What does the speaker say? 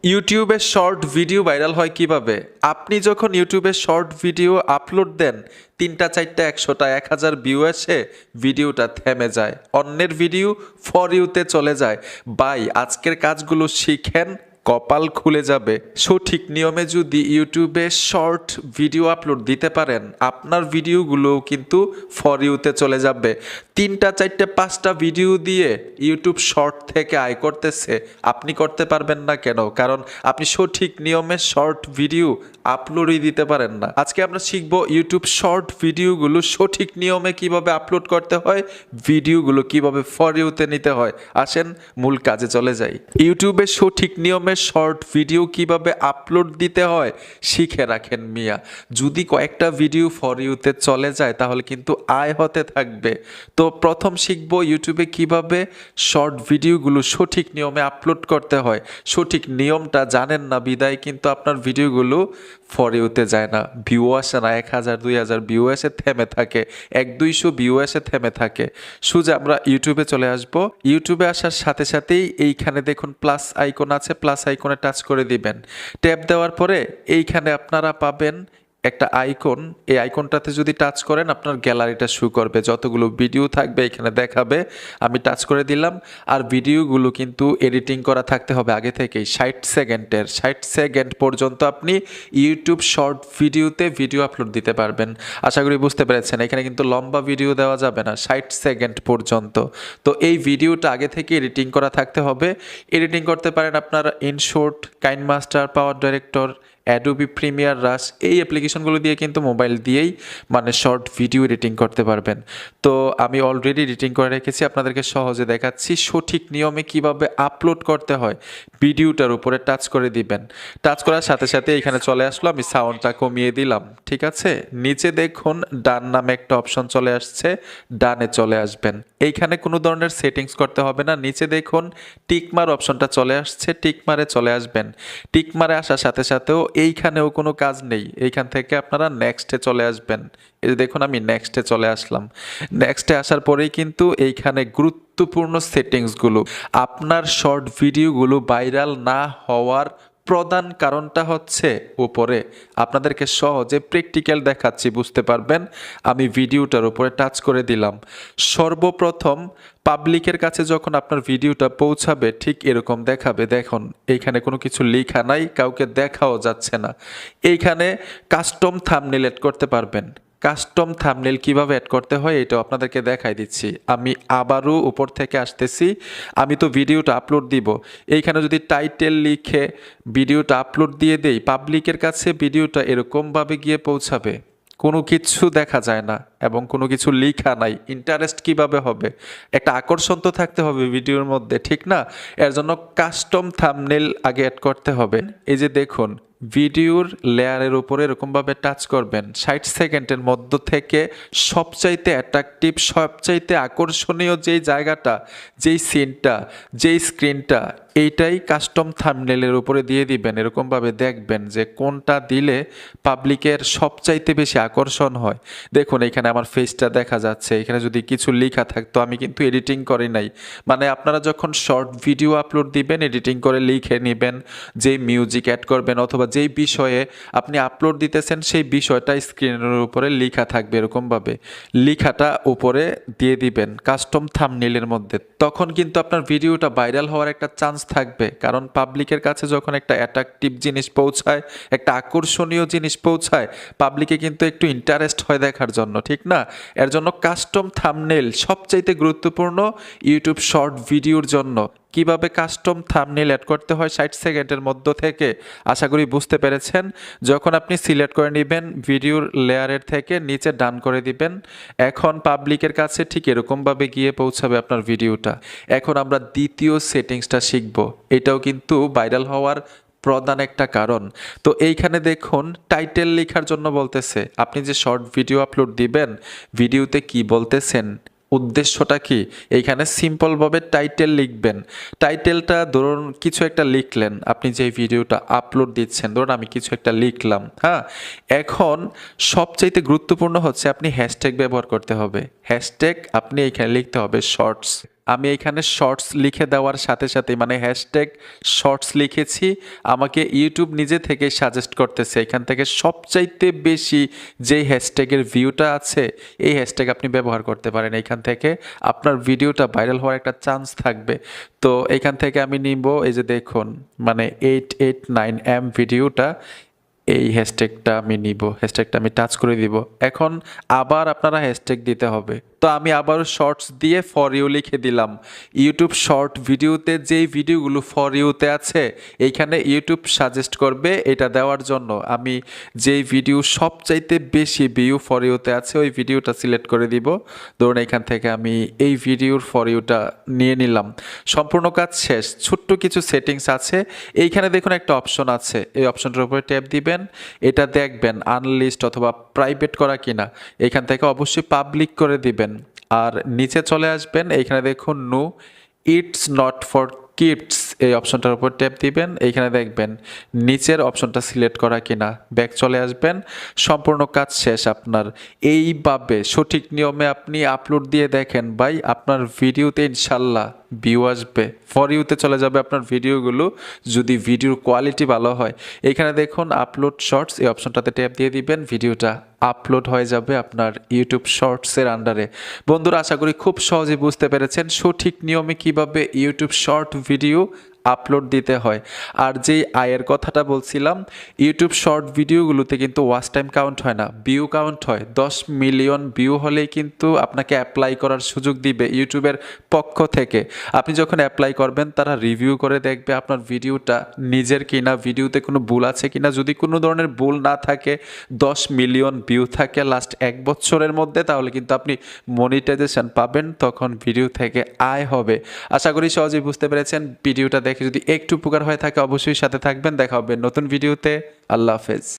ইউটিউবে short video viral হয় কিভাবে? আপনি যখন ইউটিউবে শর্ট ভিডিও আপলোড দেন, ৩টা ৪টা ১০০টা ১,০০০ ভিউ এসে ভিডিওটা থেমে যায়। অন্যের ভিডিও ফর ইউতে চলে যায়। ভাই আজকের কাজগুলো শিখেন, কপাল খুলে যাবে। সঠিক নিয়মে যদি ইউটিউবে শর্ট ভিডিও আপলোড দিতে পারেন, আপনার ভিডিওগুলো কিন্তু ফর ইউতে চলে যাবে। ৩টা ৪টা ৫টা ভিডিও দিয়ে ইউটিউব শর্ট থেকে আয় করতেছে, আপনি করতে পারবেন না কেন? কারণ আপনি সঠিক নিয়মে শর্ট ভিডিও আপলোডই দিতে পারেন না। আজকে আমরা শিখব ইউটিউব শর্ট ভিডিওগুলো সঠিক নিয়মে কিভাবে আপলোড করতে হয়, ভিডিওগুলো কিভাবে ফর ইউতে নিতে হয়। আসেন মূল কাজে চলে যাই। ইউটিউবে সঠিক নিয়মে শর্ট ভিডিও কিভাবে আপলোড দিতে হয় শিখে রাখেন মিয়া। যদি কয়েকটা ভিডিও ফর ইউতে চলে যায় তাহলে কিন্তু আয় হতে থাকবে। তো প্রথম শিখব ইউটিউবে কিভাবে শর্ট ভিডিওগুলো সঠিক নিয়মে আপলোড করতে হয়। সঠিক নিয়মটা জানেন না বিদায় কিন্তু আপনার ভিডিওগুলো ফর ইউতে যায় না, ভিউ আসে না, ১,০০০ ২,০০০ ভিউ এসে থেমে থাকে, ১-২০০ ভিউ এসে থেমে থাকে। সোজা আমরা ইউটিউবে চলে আসব। ইউটিউবে আসার সাথে সাথেই এইখানে দেখুন প্লাস আইকন আছে, প্লাস আইকনে টাচ করে দিবেন। ট্যাপ দেওয়ার পরে এইখানে আপনারা পাবেন একটা আইকন। এই আইকনটাতে যদি টাচ করেন আপনার গ্যালারিটা শো করবে, যতগুলো ভিডিও থাকবে এখানে দেখাবে। আমি টাচ করে দিলাম। আর ভিডিওগুলো কিন্তু এডিটিং করা থাকতে হবে আগে থেকেই ৬০ সেকেন্ডের। ৬০ সেকেন্ড পর্যন্ত আপনি ইউটিউব শর্ট ভিডিওতে ভিডিও আপলোড দিতে পারবেন। আশা করি বুঝতে পেরেছেন। এখানে কিন্তু লম্বা ভিডিও দেওয়া যাবে না, ৬০ সেকেন্ড পর্যন্ত। তো এই ভিডিওটা আগে থেকে এডিটিং করা থাকতে হবে। এডিটিং করতে পারেন আপনারা ইনশর্ট, কাইনমাস্টার, পাওয়ার ডাইরেক্টর, অ্যাডোবি প্রিমিয়ার, রাশ, এই অ্যাপ্লিকেশনগুলো দিয়ে কিন্তু মোবাইল দিয়েই মানে শর্ট ভিডিও এডিটিং করতে পারবেন। তো আমি অলরেডি এডিটিং করে রেখেছি, আপনাদেরকে সহজে দেখাচ্ছি সঠিক নিয়মে কিভাবে আপলোড করতে হয়। ভিডিওটার উপরে টাচ করে দিবেন। টাচ করার সাথে সাথে এখানে চলে আসলো, আমি সাউন্ডটা কমিয়ে দিলাম, ঠিক আছে। নিচে দেখুন ডান নামে একটা অপশন চলে আসছে, ডানে চলে আসবেন। এইখানে কোনো ধরনের সেটিংস করতে হবে না। নিচে দেখুন টিকমার অপশনটা চলে আসছে, টিকমারে চলে আসবেন। টিকমারে আসার সাথে সাথেও এইখানেও কোনো কাজ নেই, এইখান থেকে আপনারা নেক্সটে চলে আসবেন। এই যে দেখুন আমি নেক্সটে চলে আসলাম। নেক্সটে আসার পরেই কিন্তু এইখানে গুরুত্বপূর্ণ সেটিংসগুলো, আপনার শর্ট ভিডিওগুলো ভাইরাল না হওয়ার প্রধান কারণটা হচ্ছে উপরে। আপনাদেরকে সহজে প্র্যাকটিক্যাল দেখাচ্ছি, বুঝতে পারবেন। আমি ভিডিওটার উপরে টাচ করে দিলাম। সর্বপ্রথম পাবলিকের কাছে যখন আপনার ভিডিওটা পৌঁছাবে ঠিক এরকম দেখাবে। দেখুন এইখানে কোনো কিছু লেখা নাই, কাউকে দেখাও যাচ্ছে না। এইখানে কাস্টম থাম্বনেল এড করতে পারবেন। কাস্টম থাম্বনেল কিভাবে অ্যাড করতে হয় এটাও আপনাদেরকে দেখাই দিচ্ছি। আমি আবারও উপর থেকে আসতেছি। আমি তো ভিডিওটা আপলোড দিব। এইখানে যদি টাইটেল লিখে ভিডিওটা আপলোড দিয়ে দেই, পাবলিকের কাছে ভিডিওটা এরকমভাবে গিয়ে পৌঁছাবে। কোনো কিছু দেখা যায় না এবং কোনো কিছু লেখা নাই। ইন্টারেস্ট কিভাবে হবে? একটা আকর্ষণ তো থাকতে হবে ভিডিওর মধ্যে, ঠিক না? এর জন্য কাস্টম থাম্বনেল আগে অ্যাড করতে হবে। এই যে দেখুন ভিডিওর লেয়ারের উপরে এরকমভাবে টাচ করবেন। ৬০ সেকেন্ডের মধ্য থেকে সবচাইতে অ্যাট্রাকটিভ, সবচাইতে আকর্ষণীয় যেই জায়গাটা, যেই সিনটা, যেই স্ক্রিনটা, এইটাই কাস্টম থাম্বনেলের উপরে দিয়ে দিবেন। এরকমভাবে দেখবেন যে কোনটা দিলে পাবলিকের সবচাইতে বেশি আকর্ষণ হয়। দেখুন এখানে আমার ফেসটা দেখা যাচ্ছে। এখানে যদি কিছু লেখা থাকতো, আমি কিন্তু এডিটিং করি নাই। মানে আপনারা যখন শর্ট ভিডিও আপলোড দিবেন এডিটিং করে লিখে নেবেন, যেই মিউজিক অ্যাড করবেন অথবা যেই বিষয়ে আপনি আপলোড দিতেছেন সেই বিষয়টা স্ক্রিনের উপরে লেখা থাকবে। এরকমভাবে লেখাটা উপরে দিয়ে দিবেন কাস্টম থাম্বনেইলের মধ্যে। তখন কিন্তু আপনার ভিডিওটা ভাইরাল হওয়ার একটা চান্স থাকবে। কারণ পাবলিকের কাছে যখন একটা অ্যাট্রাকটিভ জিনিস পৌঁছায়, একটা আকর্ষণীয় জিনিস পৌঁছায়, পাবলিকে কিন্তু একটু ইন্টারেস্ট হয় দেখার জন্য, ঠিক না? এর জন্য কাস্টম থাম্বনেইল সবচাইতে গুরুত্বপূর্ণ ইউটিউব শর্ট ভিডিওর জন্য। কিভাবে কাস্টম থাম্বনেইল অ্যাড করতে হয় ৬০ সেকেন্ডের মধ্য থেকে আশা করি বুঝতে পেরেছেন। যখন আপনি সিলেক্ট করে নেবেন ভিডিওর লেয়ারের থেকে নিচে ডান করে দিবেন। এখন পাবলিকের কাছে ঠিক এরকমভাবে গিয়ে পৌঁছাবে আপনার ভিডিওটা। এখন আমরা দ্বিতীয় সেটিংসটা শিখব। এটাও কিন্তু ভাইরাল হওয়ার প্রধান একটা কারণ। তো এইখানে দেখুন টাইটেল লেখার জন্য বলতেছে। আপনি যে শর্ট ভিডিও আপলোড দিবেন, ভিডিওতে কি বলতেছেন, উদ্দেশ্যটা কি, এইখানে সিম্পলভাবে টাইটেল লিখবেন। টাইটেলটা ধরুন কিছু একটা লিখলেন, আপনি যে ভিডিওটা আপলোড দিচ্ছেন, ধরুন আমি কিছু একটা লিখলাম, হ্যাঁ। এখন সবচাইতে গুরুত্বপূর্ণ হচ্ছে আপনি হ্যাশট্যাগ ব্যবহার করতে হবে। হ্যাশট্যাগ আপনি এখানে লিখতে হবে শর্টস। আমি এখানে শর্টস লিখে দেওয়ার সাথে সাথে মানে হ্যাশট্যাগ শর্টস লিখেছি, আমাকে ইউটিউব নিজে থেকে সাজেস্ট করতেছে এখান থেকে সবচাইতে বেশি যেই হ্যাশট্যাগের ভিউটা আছে এই হ্যাশট্যাগ আপনি ব্যবহার করতে পারেন। এখান থেকে আপনার ভিডিওটা ভাইরাল হওয়ার একটা চান্স থাকবে। তো এখান থেকে আমি নিব, এই যে দেখুন মানে 889M ভিডিওটা, এই হ্যাশট্যাগটা আমি নিব, হ্যাশট্যাগটা আমি টাচ করে দিব। এখন আবার আপনারা হ্যাশট্যাগ দিতে হবে। তো আমি আবারও শর্টস দিয়ে ফর ইউ লিখে দিলাম। ইউটিউব শর্ট ভিডিওতে যেই ভিডিওগুলো ফর ইউতে আছে এইখানে ইউটিউব সাজেস্ট করবে এটা দেওয়ার জন্য। আমি যেই ভিডিও সবচাইতে বেশি ভিউ ফর ইউতে আছে ওই ভিডিওটা সিলেক্ট করে দিব। ধরুন এখান থেকে আমি এই ভিডিওর ফর ইউটা নিয়ে নিলাম। সম্পূর্ণ কাজ শেষ। ছোট্ট কিছু সেটিংস আছে, এইখানে দেখুন একটা অপশন আছে, এই অপশনটার উপরে ট্যাপ দিবেন। এটা দেখবেন আনলিস্ট অথবা প্রাইভেট করা কিনা, এখান থেকে অবশ্যই পাবলিক করে দিবেন। আর নিচে চলে আসবেন, এইখানে দেখুন no it's not for kids, এই অপশনটার উপর ট্যাপ দিবেন। এইখানে দেখবেন নিচের অপশনটা সিলেক্ট করা কিনা, ব্যাক চলে আসবেন। সম্পূর্ণ কাজ শেষ আপনার। এইভাবে সঠিক নিয়মে আপনি আপলোড দিয়ে দেখেন ভাই, আপনার ভিডিওতে ইনশাল্লাহ ভিউ আসবে, ফর ইউতে চলে যাবে আপনার ভিডিওগুলো, যদি ভিডিওর কোয়ালিটি ভালো হয়। এখানে দেখুন আপলোড শর্টস, এই অপশনটাতে ট্যাপ দিয়ে দিবেন, ভিডিওটা আপলোড হয়ে যাবে আপনার ইউটিউব শর্টসের আন্ডারে। বন্ধুরা আশা করি খুব সহজে বুঝতে পেরেছেন সঠিক নিয়মে কিভাবে ইউটিউব শর্ট ভিডিও আপলোড দিতে হয়। আর যেই আয়ের কথাটা বলছিলাম, ইউটিউব শর্ট ভিডিওগুলোতে কিন্তু ওয়াচ টাইম কাউন্ট হয় না, ভিউ কাউন্ট হয়। 10 মিলিয়ন ভিউ হলেই কিন্তু আপনাকে অ্যাপ্লাই করার সুযোগ দিবে ইউটিউবের পক্ষ থেকে। আপনি যখন অ্যাপ্লাই করবেন তারা রিভিউ করে দেখবে আপনার ভিডিওটা নিজের কিনা, ভিডিওতে কোনো ভুল আছে কিনা। যদি কোনো ধরনের ভুল না থাকে, 10 মিলিয়ন ভিউ থাকে লাস্ট 1 বছরের মধ্যে, তাহলে কিন্তু আপনি মনিটাইজেশন পাবেন, তখন ভিডিও থেকে আয় হবে। আশা করি সহজেই বুঝতে পেরেছেন। ভিডিওটা দেখে যদি একটু উপকার হয়ে থাকে অবশ্যই সাথে থাকবেন। দেখা হবে নতুন ভিডিওতে। আল্লাহ হাফেজ।